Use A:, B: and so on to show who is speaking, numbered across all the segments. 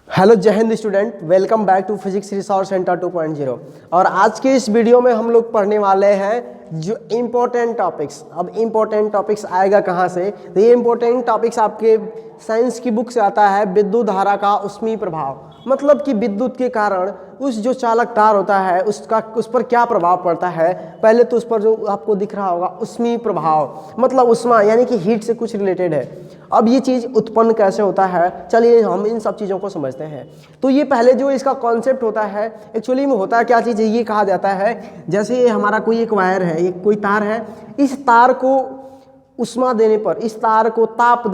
A: Hello जय हिंद student, welcome back to physics resource centre 2.0। और आज के इस वीडियो में हम लोग पढ़ने वाले हैं जो इम्पोर्टेंट टॉपिक्स। अब इम्पोर्टेंट टॉपिक्स आएगा कहाँ से? तो ये इम्पोर्टेंट टॉपिक्स आपके साइंस की बुक से आता है। विद्युत धारा का ऊष्मीय प्रभाव, मतलब कि विद्युत के कारण उस जो चालक तार होता है उस पर क्या प्रभाव पड़ता है। पहले तो उस पर जो आपको दिख रहा होगा ऊष्मीय प्रभाव, मतलब ऊष्मा यानी कि हीट से कुछ रिलेटेड है। अब ये चीज़ उत्पन्न कैसे होता है, चलिए हम इन सब चीज़ों को समझते हैं। तो ये पहले जो इसका कॉन्सेप्ट होता है, एक्चुअली में होता है क्या चीज़ है, ये कहा जाता है जैसे ये हमारा कोई एक वायर है, एक कोई तार है, इस तार को ऊष्मा देने पर, इस तार को ताप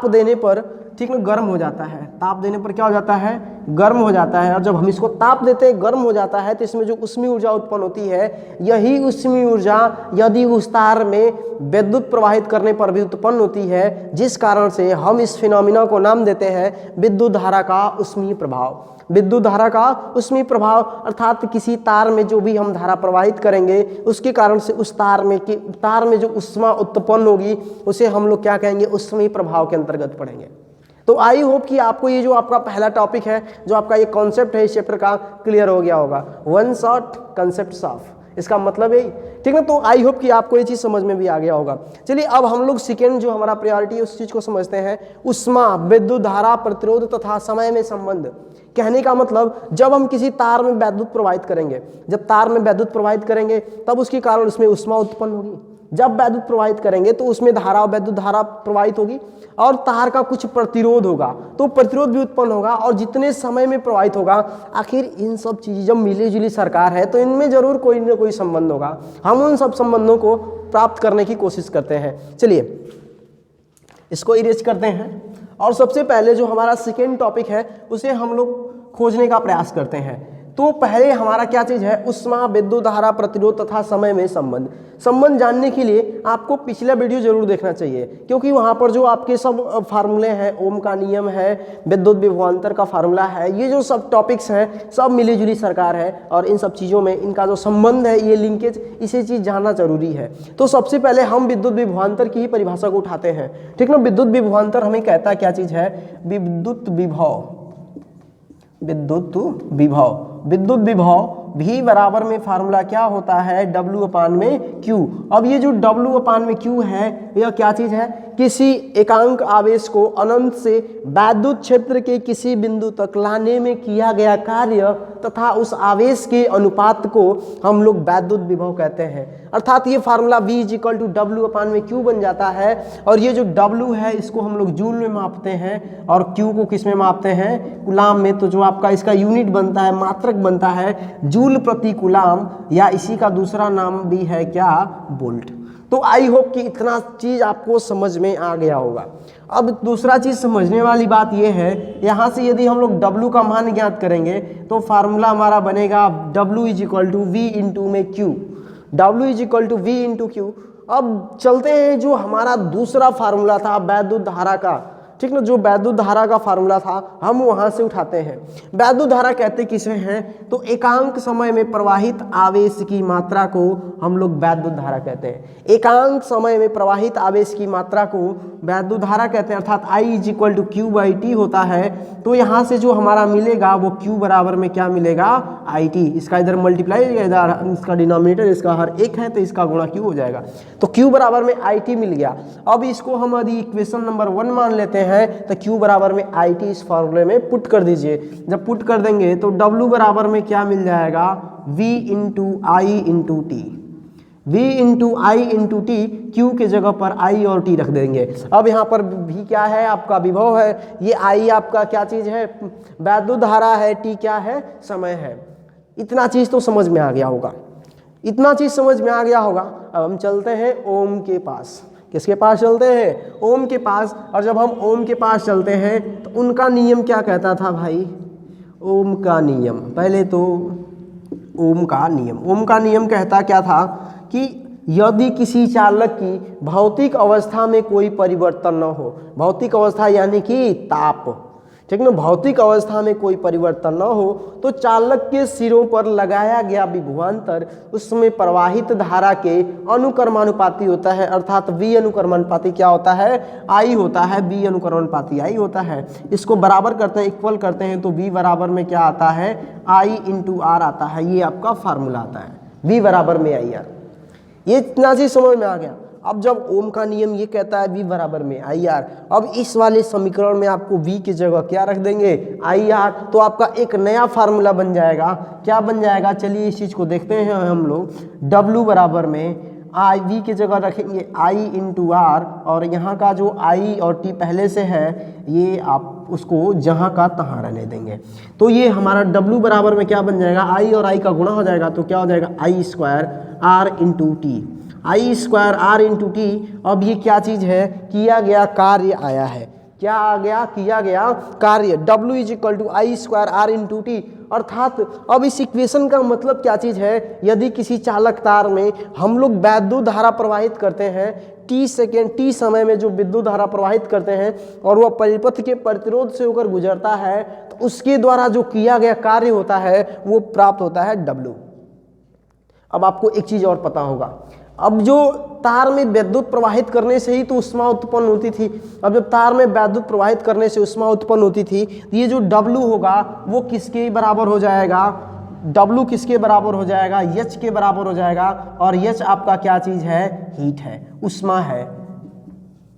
A: देने पर ठीक ना गर्म हो जाता है। ताप देने पर क्या हो जाता है? गर्म हो जाता है। और जब हम इसको ताप देते हैं, गर्म हो जाता है, तो इसमें जो ऊष्मीय ऊर्जा उत्पन्न होती है, यही ऊष्मीय ऊर्जा यदि उस तार में विद्युत प्रवाहित करने पर भी उत्पन्न होती है, जिस कारण से हम इस फिनोमिना को नाम देते हैं विद्युत धारा का ऊष्मीय प्रभाव। विद्युत धारा का ऊष्मीय प्रभाव अर्थात किसी तार में जो भी हम धारा प्रवाहित करेंगे उसके कारण से उस तार में जो ऊष्मा उत्पन्न होगी उसे हम लोग क्या कहेंगे? ऊष्मीय प्रभाव के अंतर्गत पढ़ेंगे। तो आई होप कि आपको ये जो आपका पहला टॉपिक है, जो आपका ये कॉन्सेप्ट है इस चैप्टर का, क्लियर हो गया होगा। वन शॉट कंसेप्ट ऑफ, इसका मतलब यही, ठीक है। तो आई होप कि आपको ये चीज़ समझ में भी आ गया होगा। चलिए अब हम लोग सेकेंड जो हमारा प्रायोरिटी है उस चीज़ को समझते हैं। ऊष्मा, विद्युत धारा, प्रतिरोध तथा समय में संबंध। कहने का मतलब जब हम किसी तार में विद्युत प्रवाहित करेंगे, जब तार में विद्युत प्रवाहित करेंगे तब उसके कारण उसमें ऊष्मा उत्पन्न होगी। जब विद्युत प्रवाहित करेंगे तो उसमें विद्युत धारा प्रवाहित होगी और तार का कुछ प्रतिरोध होगा, तो प्रतिरोध भी उत्पन्न होगा। और जितने समय में प्रवाहित होगा, आखिर इन सब चीज़ें जब मिली जुली सरकार है तो इनमें जरूर कोई ना कोई संबंध होगा। हम उन सब संबंधों को प्राप्त करने की कोशिश करते हैं। चलिए इसको इरेज करते हैं और सबसे पहले जो हमारा सेकेंड टॉपिक है उसे हम लोग खोजने का प्रयास करते हैं। तो पहले हमारा क्या चीज़ है? ऊष्मा, विद्युत धारा, प्रतिरोध तथा समय में संबंध जानने के लिए आपको पिछला वीडियो जरूर देखना चाहिए, क्योंकि वहाँ पर जो आपके सब फार्मूले हैं, ओम का नियम है, विद्युत विभवांतर का फार्मूला है, ये जो सब टॉपिक्स हैं सब मिली जुली सरकार है। और इन सब चीज़ों में इनका जो संबंध है, ये लिंकेज, इसे चीज़ जानना जरूरी है। तो सबसे पहले हम विद्युत विभवांतर की ही परिभाषा को उठाते हैं, ठीक ना। विद्युत विभवांतर हमें कहता क्या चीज़ है? विद्युत विभव भी बराबर में फार्मूला क्या होता है? W/Q। अब ये जो W/Q है यह क्या चीज़ है? किसी एकांक आवेश को अनंत से वैद्युत क्षेत्र के किसी बिंदु तक लाने में किया गया कार्य तथा उस आवेश के अनुपात को हम लोग वैद्युत विभव कहते हैं। अर्थात ये फार्मूला V = W/Q बन जाता है। और ये जो W है इसको हम लोग जूल में मापते हैं और Q को किस में मापते हैं? कूलाम में। तो जो आपका इसका यूनिट बनता है, मात्रक बनता है जूल प्रति कूलाम, या इसी का दूसरा नाम भी है क्या? वोल्ट। तो आई होप कि इतना चीज़ आपको समझ में आ गया होगा। अब दूसरा चीज़ समझने वाली बात यह है, यहाँ से यदि हम लोग W का मान ज्ञात करेंगे तो फार्मूला हमारा बनेगा W = V × Q। W = V × Q। अब चलते हैं जो हमारा दूसरा फार्मूला था वैद्युत धारा का, ठीक ना। जो वैद्युत धारा का फार्मूला था हम वहाँ से उठाते हैं। वैद्युत धारा कहते किसे हैं? तो एकांक समय में प्रवाहित आवेश की मात्रा को हम लोग वैद्युत धारा कहते हैं। एकांक समय में प्रवाहित आवेश की मात्रा को वैद्युत धारा कहते हैं। अर्थात I = Q/T होता है। तो यहाँ से जो हमारा मिलेगा वो Q बराबर में क्या मिलेगा? IT। इसका इधर मल्टीप्लाई, इधर इसका डिनोमिनेटर इसका हर एक है तो इसका गुणा Q हो जाएगा। तो Q बराबर में IT मिल गया। अब इसको हम यदि इक्वेशन नंबर 1 मान लेते हैं तो Q बराबर में IT इस फॉर्मूले में पुट कर दीजिए। जब पुट कर देंगे तो W बराबर में क्या मिल जाएगा? V × I × T। V × I × T, Q के जगह पर I और T रख देंगे। अब यहाँ पर V क्या है? आपका विभव है। ये I आपका क्या चीज़ है? वैद्युत धारा है। T क्या है? समय है। इतना चीज़ तो समझ में आ गया होगा, इतना चीज़ समझ में आ गया होगा। अब हम चलते हैं ओम के पास। किसके पास चलते हैं? ओम के पास। और जब हम ओम के पास चलते हैं तो उनका नियम क्या कहता था भाई? ओम का नियम। पहले तो ओम का नियम कहता क्या था कि यदि किसी चालक की भौतिक अवस्था में कोई परिवर्तन न हो, भौतिक अवस्था यानी कि ताप, ठीक ना। भौतिक अवस्था में कोई परिवर्तन न हो तो चालक के सिरों पर लगाया गया विभवांतर उसमें प्रवाहित धारा के अनुक्रमानुपाती होता है, अर्थात V अनुक्रमानुपाती क्या होता है, I होता है, B अनुक्रमानुपाती I होता है। इसको बराबर करते हैं, इक्वल करते हैं तो V बराबर में क्या आता है, I इंटू R आता है। ये आपका फार्मूला आता है, V बराबर में IR। ये इतना चीज समझ में आ गया। अब जब ओम का नियम ये कहता है V बराबर में IR, अब इस वाले समीकरण में आपको V की जगह क्या रख देंगे, IR, तो आपका एक नया फार्मूला बन जाएगा। क्या बन जाएगा, चलिए इस चीज को देखते हैं हम लोग। W बराबर में V की जगह रखेंगे I इंटू R, और यहाँ का जो I और T पहले से है ये आप उसको जहाँ का तहाँ रहने देंगे। तो ये हमारा W बराबर में क्या बन जाएगा, I और I का गुणा हो जाएगा तो क्या हो जाएगा, I square R into T, I square R into T. अब ये क्या चीज़ है, किया गया कार्य आया है, क्या आ गया, किया गया कार्य। W is equal to I square R into T, अर्थात अब इस इक्वेशन का मतलब क्या चीज़ है, यदि किसी चालक तार में हम लोग विद्युत धारा प्रवाहित करते हैं, t समय में जो विद्युत धारा प्रवाहित करते हैं और वह परिपथ के प्रतिरोध से होकर गुजरता है, तो उसके द्वारा जो किया गया कार्य होता है वो प्राप्त होता है W। अब आपको एक चीज़ और पता होगा, अब जो तार में विद्युत प्रवाहित करने से ही तो ऊष्मा उत्पन्न होती थी। अब जब तार में विद्युत प्रवाहित करने से ऊष्मा उत्पन्न होती थी तो ये जो W होगा वो किसके बराबर हो जाएगा, W किसके बराबर हो जाएगा, H के बराबर हो जाएगा। और H आपका क्या चीज़ है, हीट है, ऊष्मा है।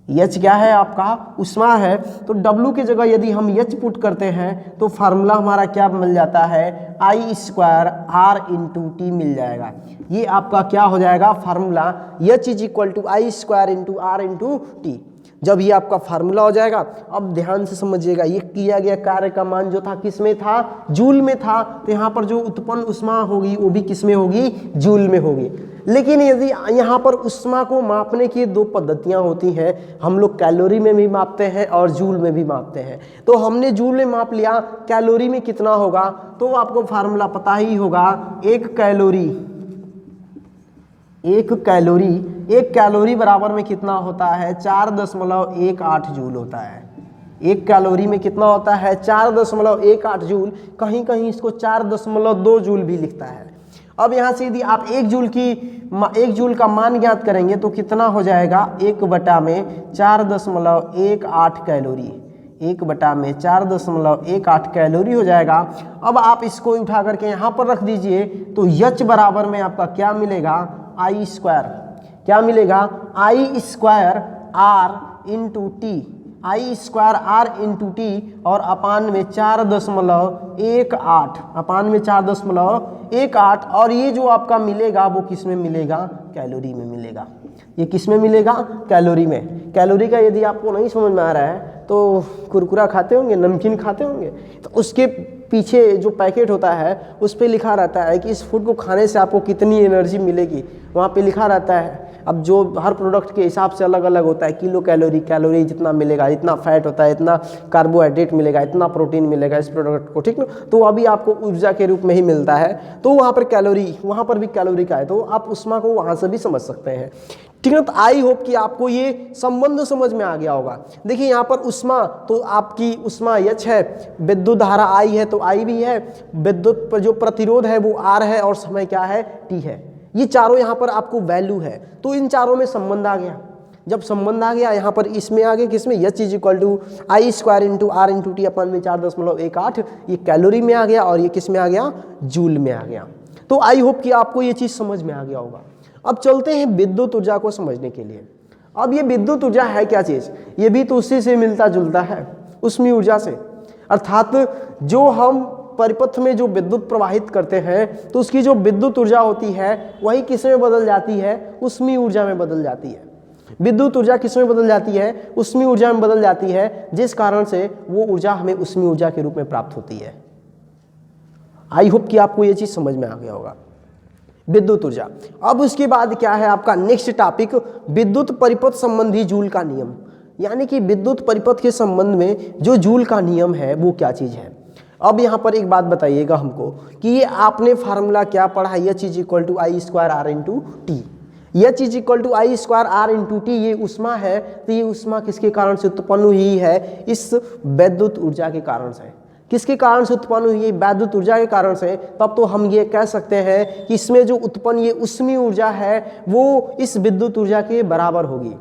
A: H क्या है आपका, ऊष्मा है। तो W की जगह यदि हम H पुट करते हैं तो फार्मूला हमारा क्या मिल जाता है, I square R into T मिल जाएगा। ये आपका क्या हो जाएगा formula, H is equal to I square into R into T. जब ये आपका फार्मूला हो जाएगा, अब ध्यान से समझिएगा, ये किया गया कार्य का मान जो था किस में था, जूल में था। तो यहाँ पर जो उत्पन्न ऊष्मा होगी वो भी किस में होगी, जूल में होगी। लेकिन यदि यहाँ पर ऊष्मा को मापने की दो पद्धतियाँ होती हैं, हम लोग कैलोरी में भी मापते हैं और जूल में भी मापते हैं। तो हमने जूल में माप लिया, कैलोरी में कितना होगा तो आपको फार्मूला पता ही होगा, एक कैलोरी बराबर में कितना होता है, 4.18 जूल होता है। एक कैलोरी में कितना होता है, 4.18 जूल, कहीं कहीं इसको 4.2 जूल भी लिखता है। अब यहाँ से यदि आप एक जूल का मान ज्ञात करेंगे तो कितना हो जाएगा, 1/4.18 कैलोरी, 1/4.18 कैलोरी हो जाएगा। अब आप इसको उठा करके यहाँ पर रख दीजिए तो H बराबर में आपका क्या मिलेगा, I स्क्वायर, क्या मिलेगा, I square R into T, I square R into T, और अपान में 4.18, अपान में 4.18, और ये जो आपका मिलेगा वो किस में मिलेगा, कैलोरी में मिलेगा। ये किस में मिलेगा, कैलोरी में। कैलोरी का यदि आपको नहीं समझ में आ रहा है तो कुरकुरा खाते होंगे, नमकीन खाते होंगे, तो उसके पीछे जो पैकेट होता है उस पर लिखा रहता है कि इस फूड को खाने से आपको कितनी एनर्जी मिलेगी, वहाँ पे लिखा रहता है। अब जो हर प्रोडक्ट के हिसाब से अलग अलग होता है, किलो कैलोरी जितना मिलेगा, इतना फैट होता है, इतना कार्बोहाइड्रेट मिलेगा, इतना प्रोटीन मिलेगा इस प्रोडक्ट को, ठीक ना। तो अभी आपको ऊर्जा के रूप में ही मिलता है, तो वहाँ पर कैलोरी, वहाँ पर भी कैलोरी का है, तो आप ऊष्मा को वहाँ से भी समझ सकते हैं, ठीक है। तो आई होप कि आपको ये संबंध समझ में आ गया होगा। देखिए यहाँ पर ऊष्मा, तो आपकी ऊष्मा H है, विद्युत धारा I है तो I भी है, विद्युत पर जो प्रतिरोध है वो R है, और समय क्या है, T है। ये चारों यहाँ पर आपको वैल्यू है, तो इन चारों में संबंध आ गया। जब संबंध आ गया यहाँ पर इसमें आ गया, किसमें, H is equal to I square into R into T अपन में 4.18, ये कैलोरी में आ गया, और ये किस में आ गया, जूल में आ गया। तो आई होप कि आपको ये चीज़ समझ में आ गया होगा। अब चलते हैं विद्युत ऊर्जा को समझने के लिए। अब ये विद्युत ऊर्जा है क्या चीज़, ये भी तो उसी से मिलता जुलता है, ऊष्मीय ऊर्जा से। अर्थात जो हम परिपथ में जो विद्युत प्रवाहित करते हैं तो उसकी जो विद्युत ऊर्जा होती है वही किस में बदल जाती है, ऊष्मीय ऊर्जा में बदल जाती है। विद्युत ऊर्जा किस में बदल जाती है, ऊष्मीय ऊर्जा में बदल जाती है, जिस कारण से वो ऊर्जा हमें ऊष्मीय ऊर्जा के रूप में प्राप्त होती है। आई होप कि आपको ये चीज़ समझ में आ गया होगा, विद्युत ऊर्जा। अब उसके बाद क्या है आपका नेक्स्ट टॉपिक, विद्युत परिपथ संबंधी जूल का नियम, यानी कि विद्युत परिपथ के संबंध में जो जूल का नियम है वो क्या चीज़ है। अब यहाँ पर एक बात बताइएगा हमको कि ये आपने फार्मूला क्या पढ़ा, H is equal to I square R into T, H is equal to I square R into T, ये ऊष्मा है, तो ये ऊष्मा किसके कारण से उत्पन्न हुई है? इस वैद्युत ऊर्जा के कारण से। किसके कारण से उत्पन्न हुई है? वैद्युत ऊर्जा के कारण से। तब तो हम ये कह सकते हैं कि इसमें जो उत्पन्न ये ऊष्मीय ऊर्जा है वो इस विद्युत ऊर्जा के बराबर होगी।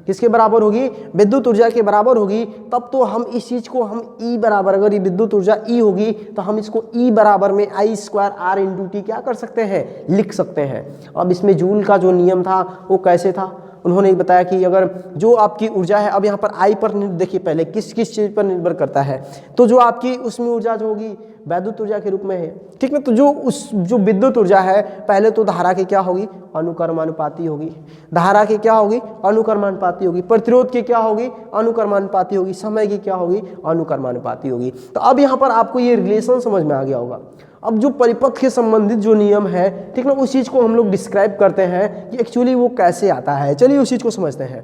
A: किसके बराबर होगी? विद्युत ऊर्जा के बराबर होगी। तब तो हम इस चीज को हम E बराबर, अगर ये विद्युत ऊर्जा E होगी तो हम इसको E बराबर में आई स्क्वायर आर इंटू टी क्या कर सकते हैं? लिख सकते हैं। अब इसमें जूल का जो नियम था वो कैसे था? उन्होंने बताया कि अगर जो आपकी ऊर्जा है, अब यहाँ पर आई पर देखिए पहले किस किस चीज़ पर निर्भर करता है, तो जो आपकी उसमें ऊर्जा जो होगी वैद्युत ऊर्जा के रूप में है, ठीक है। तो जो विद्युत ऊर्जा है पहले तो धारा की क्या होगी? अनुक्रमानुपाती होगी। धारा की क्या होगी? अनुक्रमानुपाती होगी। प्रतिरोध की क्या होगी? अनुक्रमानुपाती होगी। समय की क्या होगी? अनुक्रमानुपाती होगी। तो अब यहाँ पर आपको ये रिलेशन समझ में आ गया होगा। अब जो परिपथ के संबंधित जो नियम है, ठीक ना, उस चीज़ को हम लोग डिस्क्राइब करते हैं कि एक्चुअली वो कैसे आता है। चलिए उस चीज़ को समझते हैं।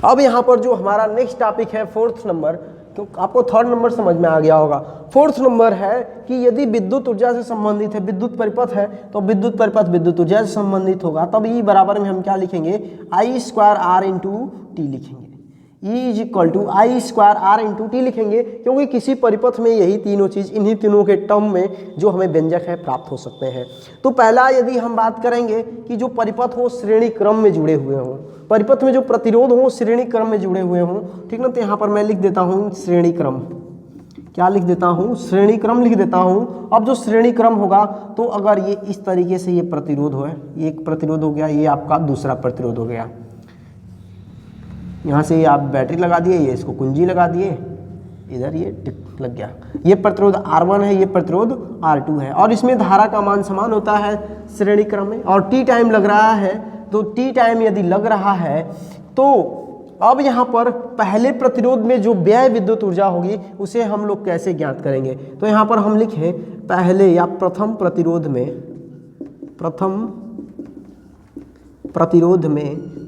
A: अब यहाँ पर जो हमारा नेक्स्ट टॉपिक है फोर्थ नंबर, तो आपको थर्ड नंबर समझ में आ गया होगा। फोर्थ नंबर है कि यदि विद्युत ऊर्जा से संबंधित है, विद्युत परिपथ है, तो विद्युत परिपथ विद्युत ऊर्जा से संबंधित होगा। तब ई बराबर में हम क्या लिखेंगे? I square R into T लिखेंगे। E is equal to I square R into T लिखेंगे, क्योंकि किसी परिपथ में यही तीनों चीज़, इन्हीं तीनों के टर्म में जो हमें व्यंजक है प्राप्त हो सकते हैं। तो पहला यदि हम बात करेंगे कि जो परिपथ हो श्रेणी क्रम में जुड़े हुए हों, परिपथ में जो प्रतिरोध हो श्रेणी क्रम में जुड़े हुए हों, ठीक ना। तो यहाँ पर मैं लिख देता हूँ श्रेणी क्रम। क्या लिख देता हूँ? श्रेणी क्रम लिख देता हूँ। अब जो श्रेणी क्रम होगा, तो अगर ये इस तरीके से ये प्रतिरोध हो, ये एक प्रतिरोध हो गया, ये आपका दूसरा प्रतिरोध हो गया, यहाँ से आप बैटरी लगा दिए, ये इसको कुंजी लगा दिए, इधर ये टिक लग गया। ये प्रतिरोध R1 है, ये प्रतिरोध R2 है, और इसमें धारा का मान समान होता है श्रेणी क्रम में, और T टाइम लग रहा है। तो T टाइम यदि लग रहा है तो अब यहाँ पर पहले प्रतिरोध में जो व्यय विद्युत ऊर्जा होगी उसे हम लोग कैसे ज्ञात करेंगे? तो यहाँ पर हम लिखे पहले या प्रथम प्रतिरोध में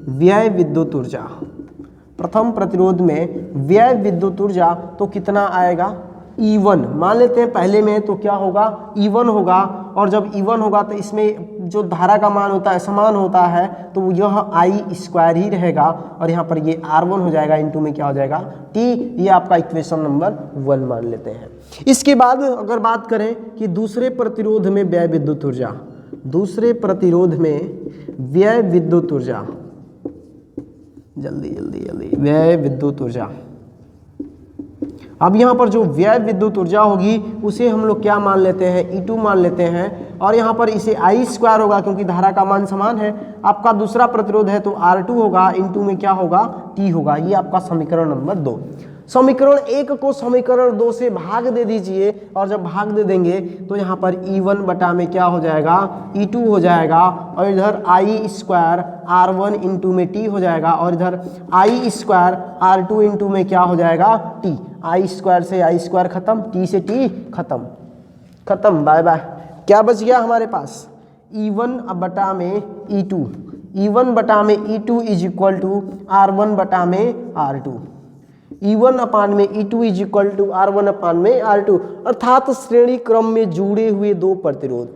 A: व्यय विद्युत ऊर्जा, प्रथम प्रतिरोध में व्यय विद्युत ऊर्जा तो कितना आएगा? E1 मान लेते हैं पहले में, तो क्या होगा? E1 होगा। और जब E1 होगा तो इसमें जो धारा का मान होता है समान होता है, तो यह आई स्क्वायर ही रहेगा, और यहाँ पर ये R1 हो जाएगा, इंटू में क्या हो जाएगा? T। ये आपका इक्वेशन नंबर 1 मान लेते हैं। इसके बाद अगर बात करें कि दूसरे प्रतिरोध में व्यय विद्युत ऊर्जा, दूसरे प्रतिरोध में व्यय विद्युत ऊर्जा, जल्दी व्यय विद्युत ऊर्जा। अब यहाँ पर जो व्यय विद्युत ऊर्जा होगी उसे हम लोग क्या मान लेते हैं? E2 मान लेते हैं, और यहाँ पर इसे आई स्क्वायर होगा क्योंकि धारा का मान समान है। आपका दूसरा प्रतिरोध है तो R2 होगा, इंटू में क्या होगा? T होगा। ये आपका समीकरण नंबर 2। समीकरण 1 को समीकरण 2 से भाग दे दीजिए, और जब भाग दे देंगे तो यहाँ पर E1 बटा में क्या हो जाएगा? E2 हो जाएगा, और इधर आई स्क्वायर R1 इंटू में T हो जाएगा, और इधर आई स्क्वायर R2 इंटू में क्या हो जाएगा? T। आई स्क्वायर से आई स्क्वायर खत्म, T से T खत्म, बाय बाय। क्या बच गया हमारे पास? E1 बटा में E2, E1 बटा में E2 is equal to R1 बटा में R2। E1 अपान में E2 is equal to R1 अपान में R2, अर्थात श्रेणी क्रम में जुड़े हुए दो प्रतिरोध,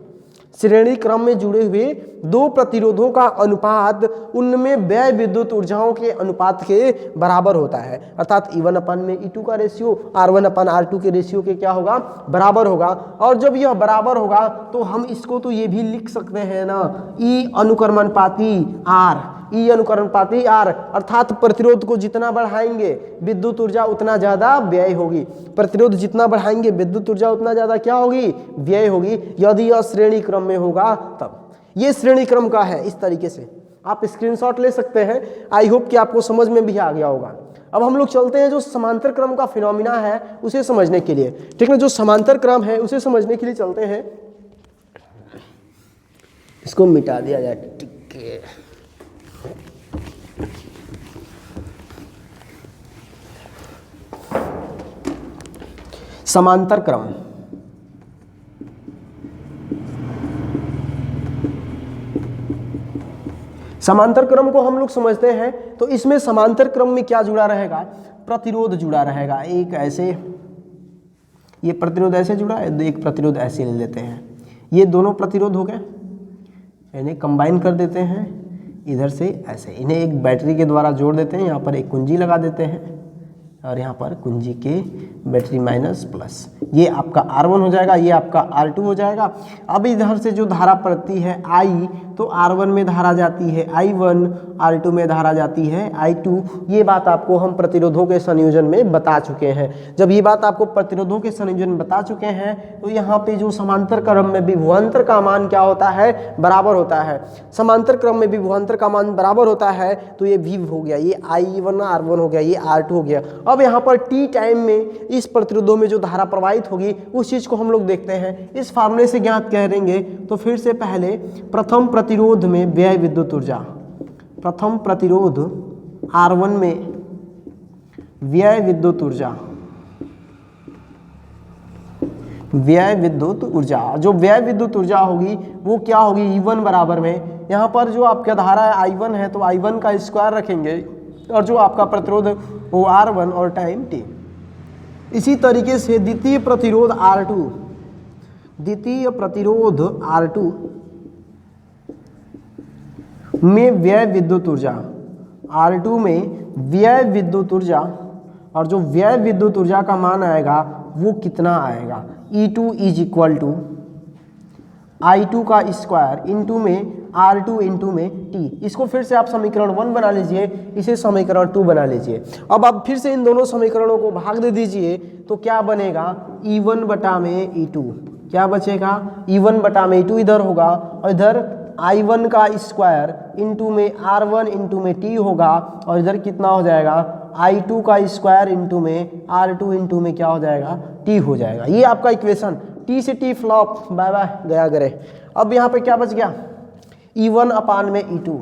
A: श्रेणी क्रम में जुड़े हुए दो प्रतिरोधों का अनुपात उनमें व्यय विद्युत ऊर्जाओं के अनुपात के बराबर होता है। अर्थात E1 अपान में E2 का रेशियो R1 अपान R2 के रेशियो के क्या होगा? बराबर होगा। और जब यह बराबर होगा तो हम इसको तो ये भी लिख सकते हैं ना, E अनुक्रमानुपाती R, E अनुक्रमानुपाती R, अर्थात प्रतिरोध को जितना बढ़ाएंगे विद्युत ऊर्जा उतना ज़्यादा व्यय होगी। प्रतिरोध जितना बढ़ाएंगे विद्युत ऊर्जा उतना ज़्यादा क्या होगी? व्यय होगी। यदि यह श्रेणी क्रम में होगा तब। ये श्रेणी क्रम का है, इस तरीके से आप स्क्रीनशॉट ले सकते हैं। आई होप कि आपको समझ में भी आ गया होगा। अब हम लोग चलते हैं जो समांतर क्रम का फिनोमिना है उसे समझने के लिए, ठीक है। जो समांतर क्रम है उसे समझने के लिए चलते हैं। इसको मिटा दिया जाए, ठीक है। समांतर क्रम, समांतर क्रम को हम लोग समझते हैं तो इसमें समांतर क्रम में क्या जुड़ा रहेगा, प्रतिरोध जुड़ा रहेगा। एक ऐसे, ये प्रतिरोध ऐसे जुड़ा है, एक प्रतिरोध ऐसे ले लेते हैं, ये दोनों प्रतिरोध हो गए, इन्हें कंबाइन कर देते हैं इधर से ऐसे, इन्हें एक बैटरी के द्वारा जोड़ देते हैं, यहाँ पर एक कुंजी लगा देते हैं और यहाँ पर कुंजी के बैटरी माइनस प्लस, ये आपका R1 हो जाएगा, ये आपका R2 हो जाएगा। अब इधर से जो धारा पड़ती है I, तो R1 में धारा जाती है I1, R2 में धारा जाती है I2। ये बात आपको हम प्रतिरोधों के संयोजन में बता चुके हैं। जब ये बात आपको प्रतिरोधों के संयोजन में बता चुके हैं तो यहाँ पे जो समांतर क्रम में विभवांतर का मान क्या होता है, बराबर होता है। समांतर क्रम में विभवांतर का मान बराबर होता है तो ये V हो गया, ये I1 R1 हो गया, ये R2 हो गया। अब यहाँ पर T टाइम में इस प्रतिरोधों में जो धारा प्रवाहित होगी उस चीज को हम लोग देखते हैं, इस फार्मूले से ज्ञात करेंगे। तो फिर से पहले प्रथम प्रतिरोध में व्यय विद्युत ऊर्जा, प्रथम प्रतिरोध R1 में व्यय विद्युत ऊर्जा, व्यय विद्युत ऊर्जा, जो व्यय विद्युत ऊर्जा होगी वो क्या होगी, E1 बराबर में, यहाँ पर जो आपका धारा है I1 है तो I1 का स्क्वायर रखेंगे और जो आपका प्रतिरोध वो R1 और टाइम T। इसी तरीके से द्वितीय प्रतिरोध R2, द्वितीय प्रतिरोध R2 में व्यय विद्युत ऊर्जा, R2 में व्यय विद्युत ऊर्जा, और जो व्यय विद्युत ऊर्जा का मान आएगा वो कितना आएगा, E2 is equal to I2 का स्क्वायर इंटू में R2 इंटू में T। इसको फिर से आप समीकरण 1 बना लीजिए, इसे समीकरण 2 बना लीजिए। अब आप फिर से इन दोनों समीकरणों को भाग दे दीजिए तो क्या बनेगा, E1 बटा में E2, क्या बचेगा, E1 बटा में E2 इधर होगा और इधर I1 का स्क्वायर इंटू में R1 इंटू में T होगा और इधर कितना हो जाएगा, I2 का स्क्वायर इंटू में R2 इंटू में क्या हो जाएगा, T हो जाएगा। ये आपका इक्वेशन, T से T फ्लॉप, बाय बाय गया करे। अब यहाँ पे क्या बच गया, E1 अपान में E2,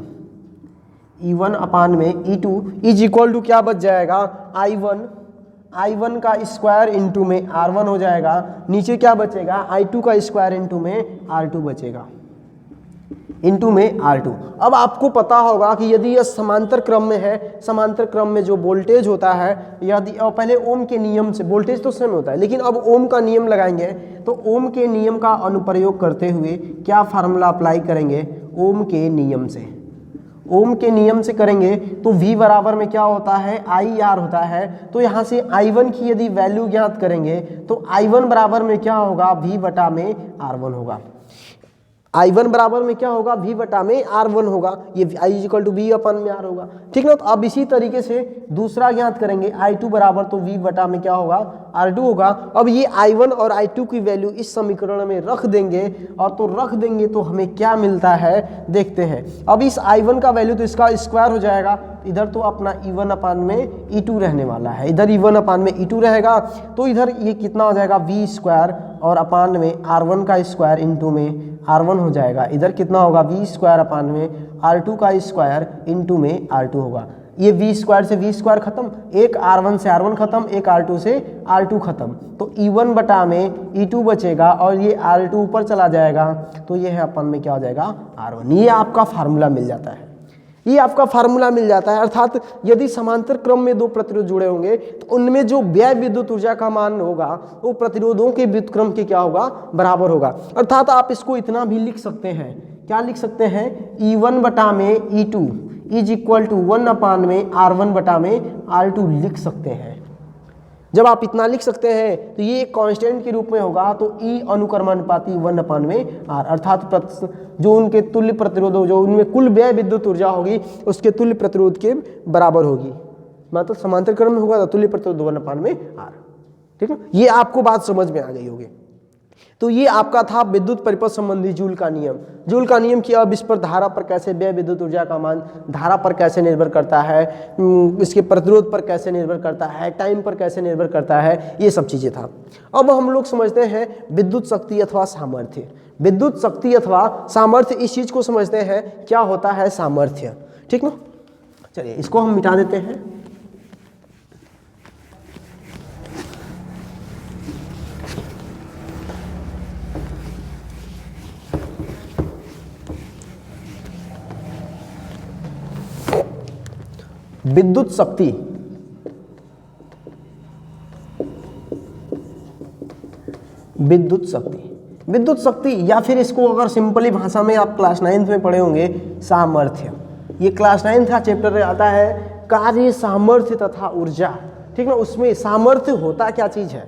A: E1 अपान में E2 इज इक्वल टू क्या बच जाएगा, I1 का स्क्वायर इंटू में R1 हो जाएगा, नीचे क्या बचेगा, I2 का स्क्वायर इंटू में R2 बचेगा, इंटू में R2। अब आपको पता होगा कि यदि यह समांतर क्रम में है, समांतर क्रम में जो वोल्टेज होता है, यदि पहले ओम के नियम से, वोल्टेज तो सेम होता है लेकिन अब ओम का नियम लगाएंगे तो ओम के नियम का अनुप्रयोग करते हुए क्या फार्मूला अप्लाई करेंगे, ओम के नियम से, ओम के नियम से करेंगे तो V बराबर में क्या होता है, IR होता है। तो यहाँ से I1 की यदि वैल्यू ज्ञात करेंगे तो I1 बराबर में क्या होगा, V बटा में R1 होगा। I1 बराबर में क्या होगा, V बटा में R1 होगा, ये I इक्वल टू V अपन में R होगा, ठीक ना। तो अब इसी तरीके से दूसरा ज्ञात करेंगे, I2 बराबर तो V बटा में क्या होगा, R2 होगा। अब ये I1 और I2 की वैल्यू इस समीकरण में रख देंगे और तो रख देंगे तो हमें क्या मिलता है, देखते हैं। अब इस I1 का वैल्यू तो इसका स्क्वायर हो जाएगा, इधर तो अपना E1 अपान में E2 रहने वाला है, इधर E1 अपान में E2 रहेगा तो इधर ये कितना हो जाएगा, V स्क्वायर और अपान में R1 का स्क्वायर इंटू में R1 हो जाएगा, इधर कितना होगा, V स्क्वायर अपान में R2 का स्क्वायर इंटू में R2 होगा। ये V स्क्वायर से V स्क्वायर खत्म, एक R1 से R1 खत्म, एक R2 से R2 खत्म, तो E1 बटा में E2 बचेगा और ये R2 ऊपर चला जाएगा तो ये है अपन में क्या हो जाएगा, R1। ये आपका फार्मूला मिल जाता है, ये आपका फार्मूला मिल जाता है। अर्थात यदि समांतर क्रम में दो प्रतिरोध जुड़े होंगे तो उनमें जो व्यय विद्युत ऊर्जा का मान होगा वो प्रतिरोधों के विद्युत क्रम के क्या होगा, बराबर होगा। अर्थात आप इसको इतना भी लिख सकते हैं, क्या लिख सकते हैं, E1 बटा में E2 इज इक्वल टू 1 अपान में R1 बटा में R2 लिख सकते हैं। जब आप इतना लिख सकते हैं तो ये एक कांस्टेंट के रूप में होगा, तो E अनुक्रमानुपाती 1 अपान में R, अर्थात जो उनके तुल्य प्रतिरोध, जो उनमें कुल व्यय विद्युत ऊर्जा होगी उसके तुल्य प्रतिरोध के बराबर होगी, मतलब समांतर क्रम में होगा तो तुल्य प्रतिरोध 1 अपान में R, ठीक है। ये आपको बात समझ में आ गई होगी। तो ये आपका था विद्युत परिपथ संबंधी जूल का नियम। जूल का नियम कि अब इस पर धारा पर कैसे व्यय विद्युत ऊर्जा का मान धारा पर कैसे निर्भर करता है, इसके प्रतिरोध पर कैसे निर्भर करता है, टाइम पर कैसे निर्भर करता है, ये सब चीजें था। अब हम लोग समझते हैं विद्युत शक्ति अथवा सामर्थ्य। विद्युत शक्ति अथवा सामर्थ्य, इस चीज को समझते हैं क्या होता है सामर्थ्य, ठीक ना। चलिए इसको हम मिटा देते हैं। विद्युत शक्ति, विद्युत शक्ति, विद्युत शक्ति, या फिर इसको अगर सिंपली भाषा में आप क्लास 9th में पढ़े होंगे सामर्थ्य। ये क्लास 9th का चैप्टर आता है कार्य, सामर्थ्य तथा ऊर्जा, ठीक ना। उसमें सामर्थ्य होता क्या चीज है,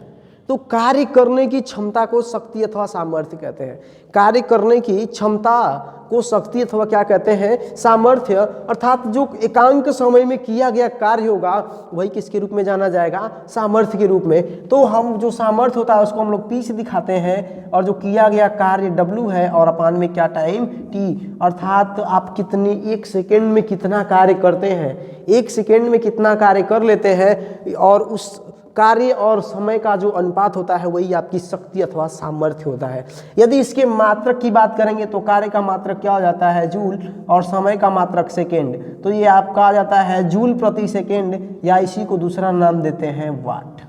A: तो कार्य करने की क्षमता को शक्ति अथवा सामर्थ्य कहते हैं। कार्य करने की क्षमता को शक्ति अथवा क्या कहते हैं, सामर्थ्य। अर्थात जो एकांक समय में किया गया कार्य होगा वही किसके रूप में जाना जाएगा, सामर्थ्य के रूप में। तो हम जो सामर्थ्य होता है उसको हम लोग P से दिखाते हैं, और जो किया गया कार्य W है, और अपान में क्या टाइम T। अर्थात आप कितनी, एक सेकेंड में कितना कार्य करते हैं, एक सेकेंड में कितना कार्य कर लेते हैं, और उस कार्य और समय का जो अनुपात होता है वही आपकी शक्ति अथवा सामर्थ्य होता है। यदि इसके मात्रक की बात करेंगे तो कार्य का मात्रक क्या हो जाता है, जूल, और समय का मात्रक सेकेंड। तो ये आपका आ जाता है जूल प्रति सेकेंड, या इसी को दूसरा नाम देते हैं वाट।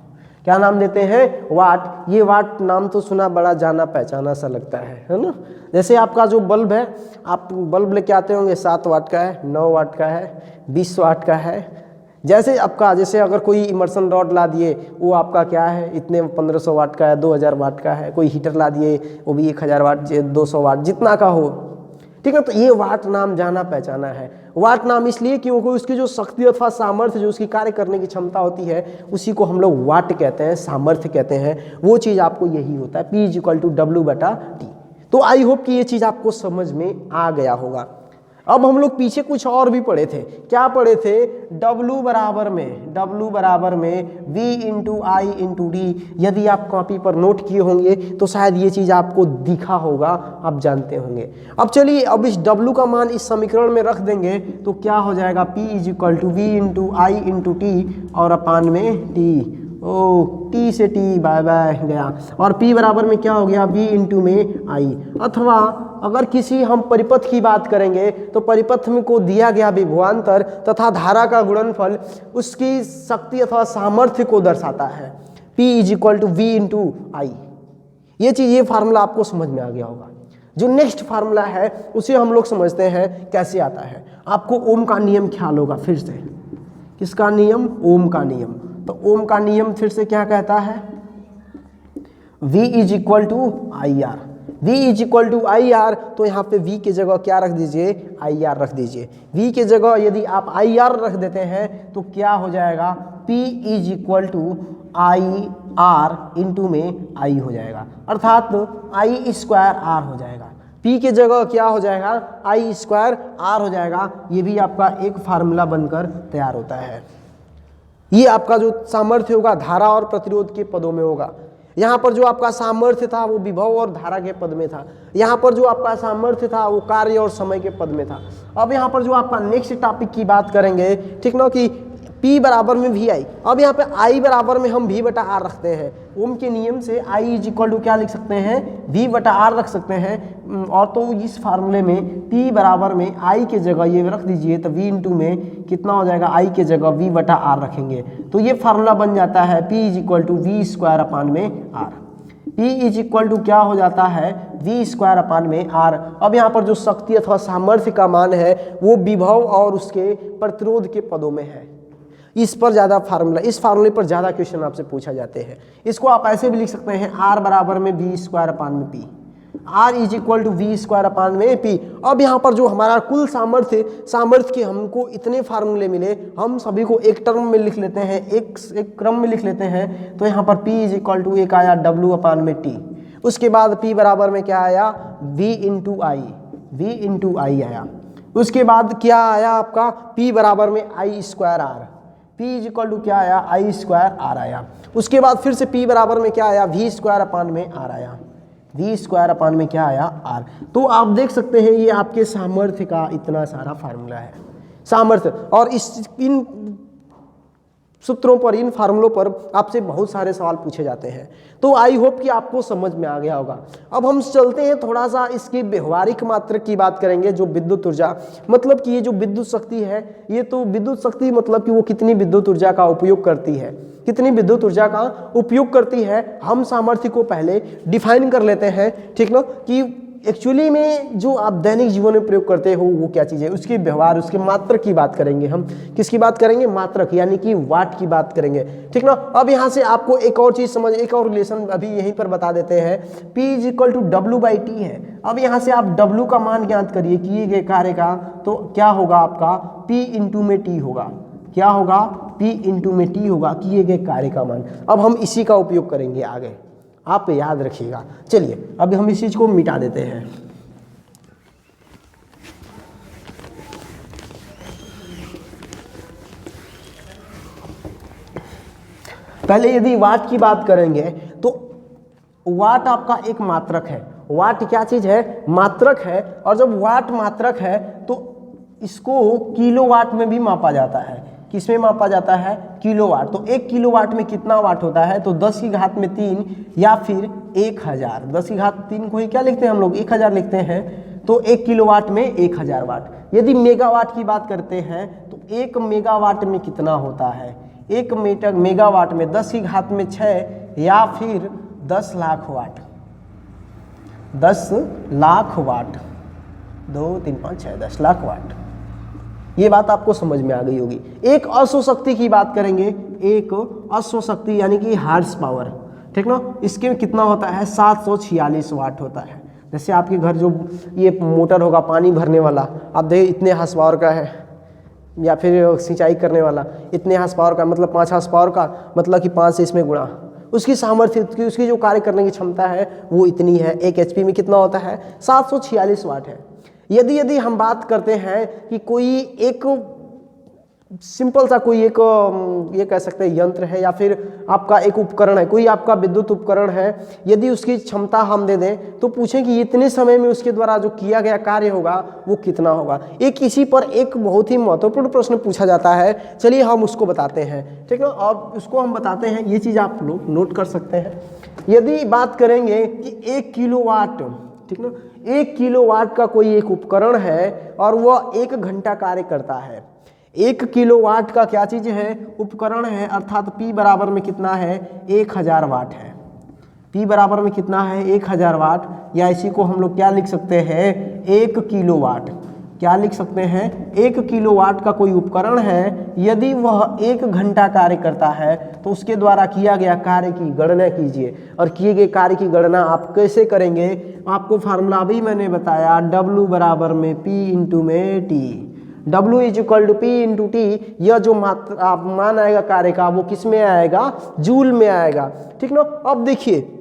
A: क्या नाम देते हैं, वाट। ये वाट नाम तो सुना बड़ा जाना पहचाना सा लगता है ना। जैसे आपका जो बल्ब है, आप बल्ब लेके आते होंगे, 7 वाट का है, 9 वाट का है, 20 वाट का है। जैसे आपका, जैसे अगर कोई इमर्सन रॉड ला दिए, वो आपका क्या है, इतने 1500 वाट का है, 2000 वाट का है। कोई हीटर ला दिए, वो भी 1000 वाट, 200 वाट, जितना का हो, ठीक है। तो ये वाट नाम जाना पहचाना है। वाट नाम इसलिए क्योंकि उसकी जो शक्ति अथवा सामर्थ्य, जो उसकी कार्य करने की क्षमता होती है, उसी को हम लोग वाट कहते हैं, सामर्थ्य कहते हैं। वो चीज़ आपको यही होता है, P = W/T। तो आई होप कि ये चीज़ आपको समझ में आ गया होगा। अब हम लोग पीछे कुछ और भी पढ़े थे। क्या पढ़े थे, W बराबर में V × I × D। यदि आप कॉपी पर नोट किए होंगे तो शायद ये चीज़ आपको दिखा होगा, आप जानते होंगे। अब चलिए, अब इस W का मान इस समीकरण में रख देंगे तो क्या हो जाएगा, P = V × I × T, और अपान में T। T से T बाय बाय गया, और P बराबर में क्या हो गया, V × में I। अथवा अगर किसी हम परिपथ की बात करेंगे तो परिपथ में को दिया गया विभवांतर तथा धारा का गुणनफल उसकी शक्ति अथवा सामर्थ्य को दर्शाता है। P = V × I। ये चीज़, ये फार्मूला आपको समझ में आ गया होगा। जो नेक्स्ट फार्मूला है उसे हम लोग समझते हैं कैसे आता है। आपको ओम का नियम ख्याल होगा फिर से। किसका नियम, ओम का नियम। तो ओम का नियम फिर से क्या कहता है, V = IR। V = IR, तो यहाँ पे V की जगह क्या रख दीजिए, IR रख दीजिए। V की जगह यदि आप IR रख देते हैं तो क्या हो जाएगा, P = IR × में I हो जाएगा, अर्थात I² R हो जाएगा। P की जगह क्या हो जाएगा, I² R हो जाएगा। ये भी आपका एक फार्मूला बनकर तैयार होता है। ये आपका जो सामर्थ्य होगा धारा और प्रतिरोध के पदों में होगा। यहाँ पर जो आपका सामर्थ्य था वो विभव और धारा के पद में था। यहाँ पर जो आपका सामर्थ्य था वो कार्य और समय के पद में था। अब यहाँ पर जो आपका नेक्स्ट टॉपिक की बात करेंगे, ठीक ना, कि P बराबर में VI। अब यहाँ पे I बराबर में हम V/R रखते हैं। ओम के नियम से I = क्या लिख सकते हैं, V/R रख सकते हैं। और तो इस फार्मूले में P बराबर में I के जगह ये रख दीजिए, तो V × में कितना हो जाएगा, I के जगह V/R रखेंगे तो ये फार्मूला बन जाता है P = V²/R। P क्या हो जाता है, V²/R। अब यहाँ पर जो शक्ति अथवा सामर्थ्य का मान है वो विभव और उसके प्रतिरोध के पदों में है। इस पर ज़्यादा फार्मूला, इस फार्मूले पर ज़्यादा क्वेश्चन आपसे पूछा जाते हैं। इसको आप ऐसे भी लिख सकते हैं, R बराबर में V²/P। R = V²/P। अब यहाँ पर जो हमारा कुल सामर्थ्य के हमको इतने फार्मूले मिले, हम सभी को एक टर्म में लिख लेते हैं, एक क्रम में लिख लेते हैं। तो यहाँ पर P = एक आया W/T। उसके बाद P बराबर में क्या आया, V × I आया। उसके बाद क्या आया आपका, P बराबर में I²R। P = क्या आया, I²R आया। उसके बाद फिर से P बराबर में क्या आया, V²/R आया। V² में क्या आया, R। तो आप देख सकते हैं ये आपके सामर्थ्य का इतना सारा फार्मूला है, सामर्थ्य। और इन सूत्रों पर, इन फार्मूलों पर आपसे बहुत सारे सवाल पूछे जाते हैं। तो आई होप कि आपको समझ में आ गया होगा। अब हम चलते हैं थोड़ा सा इसकी व्यवहारिक मात्रक की बात करेंगे, जो विद्युत ऊर्जा, मतलब कि ये जो विद्युत शक्ति है, ये तो विद्युत शक्ति मतलब कि वो कितनी विद्युत ऊर्जा का उपयोग करती है, कितनी विद्युत ऊर्जा का उपयोग करती है। हम सामर्थ्य को पहले डिफाइन कर लेते हैं, ठीक ना, कि एक्चुअली में जो आप दैनिक जीवन में प्रयोग करते हो वो क्या चीज़ है, उसके व्यवहार, उसके मात्रक की बात करेंगे हम। किसकी बात करेंगे? मात्रक, यानी कि वाट की बात करेंगे, ठीक ना। अब यहाँ से आपको एक और चीज़ समझ, एक और रिलेशन अभी यहीं पर बता देते हैं। P is equal to W/T है। अब यहाँ से आप W का मान ज्ञात करिए किए गए कार्य का, तो क्या होगा आपका P इंटू में T होगा। क्या होगा? P इंटू में T होगा, किए गए कार्य का मान। अब हम इसी का उपयोग करेंगे आगे, आप याद रखिएगा। चलिए अब हम इस चीज़ को मिटा देते हैं। पहले यदि वाट की बात करेंगे तो वाट आपका एक मात्रक है। वाट क्या चीज़ है? मात्रक है। और जब वाट मात्रक है तो इसको किलोवाट में भी मापा जाता है। किसमें मापा जाता है? किलोवाट। तो 1 किलोवाट में कितना वाट होता है? तो 10 की घात में 3 या फिर 1000। 10 की घात 3 को ही क्या लिखते हैं हम लोग? 1000 लिखते हैं। तो 1 किलोवाट में 1000 वाट। यदि मेगावाट की बात करते हैं तो 1 मेगावाट में कितना होता है? 1 मेगावाट में 10 की घात में 6 या फिर 10 लाख वाट। 10 लाख वाट, 2 3 5 6 10 लाख वाट। ये बात आपको समझ में आ गई होगी। एक अश्व शक्ति की बात करेंगे, एक अश्व शक्ति यानी कि हार्स पावर, ठीक ना। इसके में कितना होता है? 746 वाट होता है। जैसे आपके घर जो ये मोटर होगा पानी भरने वाला, आप देखिए इतने हार्स पावर का है, या फिर सिंचाई करने वाला इतने हार्स पावर का, मतलब 5 हार्स पावर का, मतलब कि 5 से इसमें गुणा, उसकी सामर्थ्य, उसकी जो कार्य करने की क्षमता है वो इतनी है। 1 HP में कितना होता है? 746 वाट है। यदि हम बात करते हैं कि कोई एक सिंपल सा कोई एक ये कह सकते हैं यंत्र है या फिर आपका एक उपकरण है, कोई आपका विद्युत उपकरण है, यदि उसकी क्षमता हम दे दें तो पूछें कि इतने समय में उसके द्वारा जो किया गया कार्य होगा वो कितना होगा। एक इसी पर एक बहुत ही महत्वपूर्ण प्रश्न पूछा जाता है। चलिए हम उसको बताते हैं, ठीक है। और उसको हम बताते हैं, ये चीज़ आप लोग नोट कर सकते हैं। यदि बात करेंगे कि 1 किलोवाट, ठीक ना, 1 किलोवाट का कोई एक उपकरण है और वह 1 घंटा कार्य करता है। 1 किलोवाट का क्या चीज़ है? उपकरण है, अर्थात P बराबर में कितना है? 1000 वाट है। P बराबर में कितना है? 1000 वाट, या इसी को हम लोग क्या लिख सकते हैं? 1 किलोवाट। क्या लिख सकते हैं? 1 किलोवाट का कोई उपकरण है, यदि वह 1 घंटा कार्य करता है तो उसके द्वारा किया गया कार्य की गणना कीजिए। और किए गए कार्य की गणना आप कैसे करेंगे? आपको फार्मूला भी मैंने बताया, W बराबर में P इंटू में T। W is equal to P into T। यह जो मात्रा मान आएगा कार्य का वो किस में आएगा? जूल में आएगा, ठीक ना। अब देखिए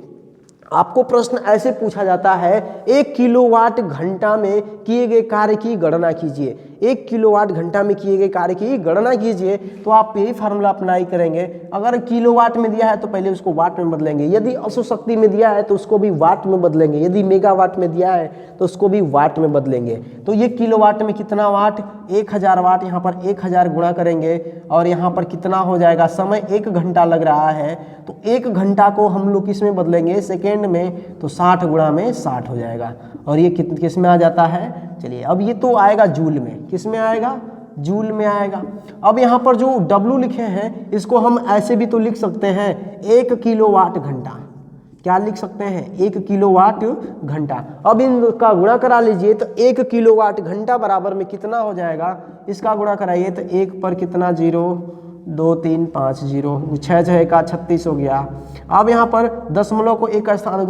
A: आपको प्रश्न ऐसे पूछा जाता है, 1 किलोवाट घंटा में किए गए कार्य की गणना कीजिए। 1 किलोवाट घंटा में किए गए कार्य की गणना कीजिए, तो आप यही फार्मूला अप्लाई करेंगे। अगर किलोवाट में दिया है तो पहले उसको वाट में बदलेंगे, यदि अश्व शक्ति में दिया है तो उसको भी वाट में बदलेंगे, यदि मेगावाट में दिया है तो उसको भी वाट में बदलेंगे। तो ये किलोवाट में कितना वाट? 1000 वाट। यहाँ पर 1000 गुणा करेंगे और यहाँ पर कितना हो जाएगा? समय 1 घंटा लग रहा है, तो 1 घंटा को हम लोग किस में बदलेंगे? सेकेंड में। तो 60 गुणा में 60 हो जाएगा। और ये किस में आ जाता है? चलिए अब ये तो आएगा जूल में। किस में आएगा? जूल में आएगा। अब यहाँ पर जो W लिखे हैं इसको हम ऐसे भी तो लिख सकते हैं, 1 किलोवाट घंटा। क्या लिख सकते हैं? 1 किलोवाट घंटा। अब इनका गुणा करा लीजिए, तो 1 किलोवाट घंटा बराबर में कितना हो जाएगा? इसका गुणा कराइए तो 1 पर कितना? 0, 2 3 5 0, 6 6 का 36 हो गया। अब यहाँ पर दशमलव को एक स्थान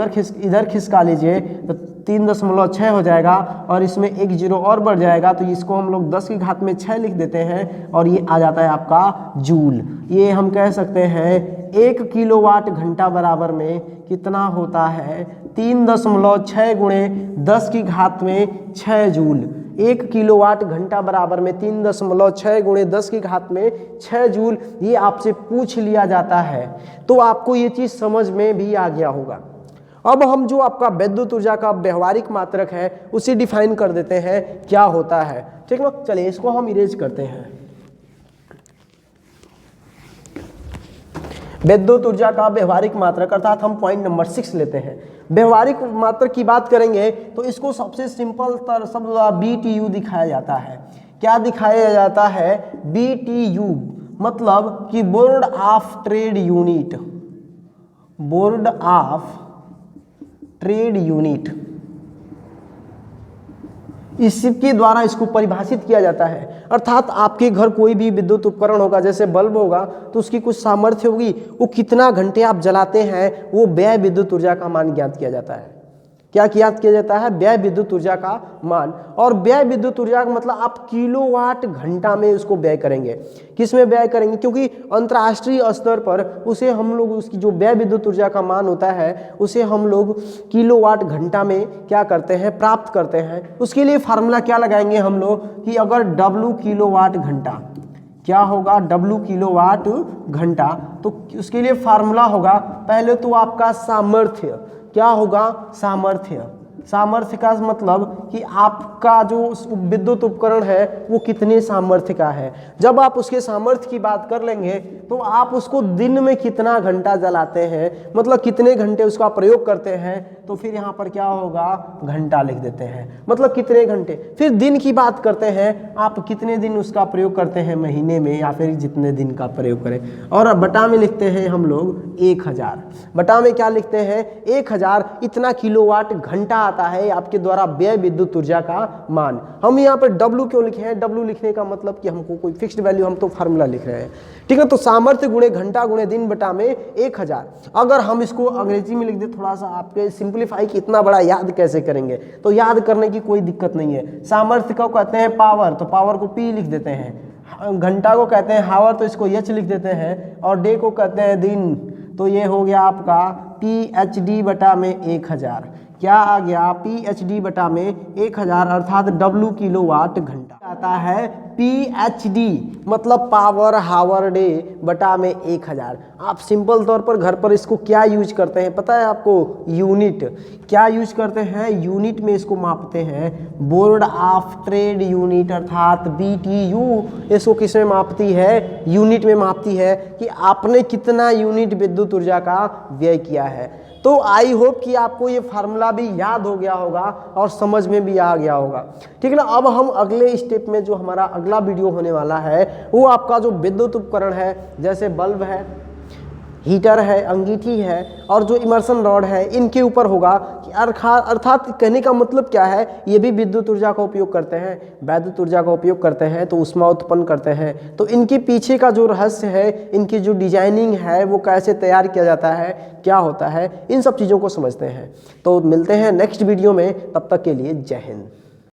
A: इधर खिसका लीजिए तो 3.6 हो जाएगा, और इसमें 1 0 और बढ़ जाएगा, तो इसको हम लोग 10 की घात में 6 लिख देते हैं और ये आ जाता है आपका जूल। ये हम कह सकते हैं 1 किलोवाट घंटा बराबर में कितना होता है? 3.6 गुणे 10 की घात में 6 जूल। 1 किलोवाट घंटा बराबर में 3.6 गुणे 10 की घात में 6 जूल। ये आपसे पूछ लिया जाता है, तो आपको ये चीज़ समझ में भी आ गया होगा। अब हम जो आपका विद्युत ऊर्जा का व्यवहारिक मात्रक है उसे डिफाइन कर देते हैं क्या होता है, ठीक ना। चलिए इसको हम इरेज करते हैं। विद्युत ऊर्जा का व्यवहारिक मात्रक, अर्थात हम पॉइंट नंबर 6 लेते हैं। व्यवहारिक मात्रक की बात करेंगे तो इसको सबसे सिंपल शब्द BTU दिखाया जाता है। क्या दिखाया जाता है? BTU मतलब कि board of trade unit. Board of trade unit, इसके द्वारा इसको परिभाषित किया जाता है। अर्थात आपके घर कोई भी विद्युत उपकरण होगा, जैसे बल्ब होगा, तो उसकी कुछ सामर्थ्य होगी, वो कितना घंटे आप जलाते हैं, वो व्यय विद्युत ऊर्जा का मान ज्ञात किया जाता है। क्या ज्ञात किया जाता है? व्यय विद्युत ऊर्जा का मान। और व्यय विद्युत ऊर्जा का मतलब आप किलोवाट घंटा में उसको व्यय करेंगे। किस में व्यय करेंगे? क्योंकि अंतर्राष्ट्रीय स्तर पर उसे हम लोग, उसकी जो व्यय विद्युत ऊर्जा का मान होता है, उसे हम लोग किलोवाट घंटा में क्या करते हैं? प्राप्त करते हैं। उसके लिए फार्मूला क्या लगाएंगे हम लोग कि अगर W किलोवाट घंटा, क्या होगा? W किलोवाट घंटा, तो उसके लिए फार्मूला होगा, पहले तो आपका सामर्थ्य, क्या होगा? सामर्थ्य। सामर्थ्य का मतलब कि आपका जो विद्युत उपकरण है वो कितने सामर्थ्य का है। जब आप उसके सामर्थ्य की बात कर लेंगे तो आप उसको दिन में कितना घंटा जलाते हैं, मतलब कितने घंटे उसका प्रयोग करते हैं, तो फिर यहाँ पर क्या होगा? घंटा लिख देते हैं, मतलब कितने घंटे। फिर दिन की बात करते हैं, आप कितने दिन उसका प्रयोग करते हैं महीने में, या फिर जितने दिन का प्रयोग करें। और बटा में लिखते हैं हम लोग 1000। बटा में क्या लिखते हैं? 1000। इतना किलोवाट घंटा आता है आपके द्वारा व्यय विद्युत ऊर्जा का मान। हम यहाँ पर W क्यों लिखे हैं? W लिखने का मतलब कि हमको कोई फिक्स्ड वैल्यू, हम तो फार्मूला लिख रहे हैं, ठीक है। तो सामर्थ्य गुणे घंटा गुणे दिन बटा में 1000। अगर हम इसको अंग्रेजी में लिख दे थोड़ा सा आपके सिंप्लीफाई, कि इतना बड़ा याद कैसे करेंगे, तो याद करने की कोई दिक्कत नहीं है। सामर्थ्य को कहते हैं पावर, तो पावर को P लिख देते हैं। घंटा को कहते हैं हावर, तो इसको H लिख देते हैं। और डे को कहते हैं दिन, तो ये हो गया आपका PhD बटा में 1000। क्या आ गया? PhD बटा में 1000, अर्थात W किलोवाट घंटा आता है। PhD मतलब पावर हावर डे बटा में 1000। आप सिंपल तौर पर घर पर इसको क्या यूज करते हैं पता है आपको? यूनिट। क्या यूज करते हैं? यूनिट में इसको मापते हैं। बोर्ड ऑफ ट्रेड यूनिट अर्थात BTU इसको किस में मापती है? यूनिट में मापती है कि आपने कितना यूनिट विद्युत ऊर्जा का व्यय किया है। तो आई होप कि आपको ये फार्मूला भी याद हो गया होगा और समझ में भी आ गया होगा, ठीक है ना। अब हम अगले स्टेप में, जो हमारा अगला वीडियो होने वाला है, वो आपका जो विद्युत उपकरण है, जैसे बल्ब है, हीटर है, अंगीठी है और जो इमर्सन रॉड है, इनके ऊपर होगा कि अर्थात कहने का मतलब क्या है, ये भी विद्युत ऊर्जा का उपयोग करते हैं, वैद्युत ऊर्जा का उपयोग करते हैं, तो ऊष्मा उत्पन्न करते हैं। तो इनके पीछे का जो रहस्य है, इनकी जो डिजाइनिंग है, वो कैसे तैयार किया जाता है, क्या होता है, इन सब चीज़ों को समझते हैं। तो मिलते हैं नेक्स्ट वीडियो में, तब तक के लिए जय हिंद।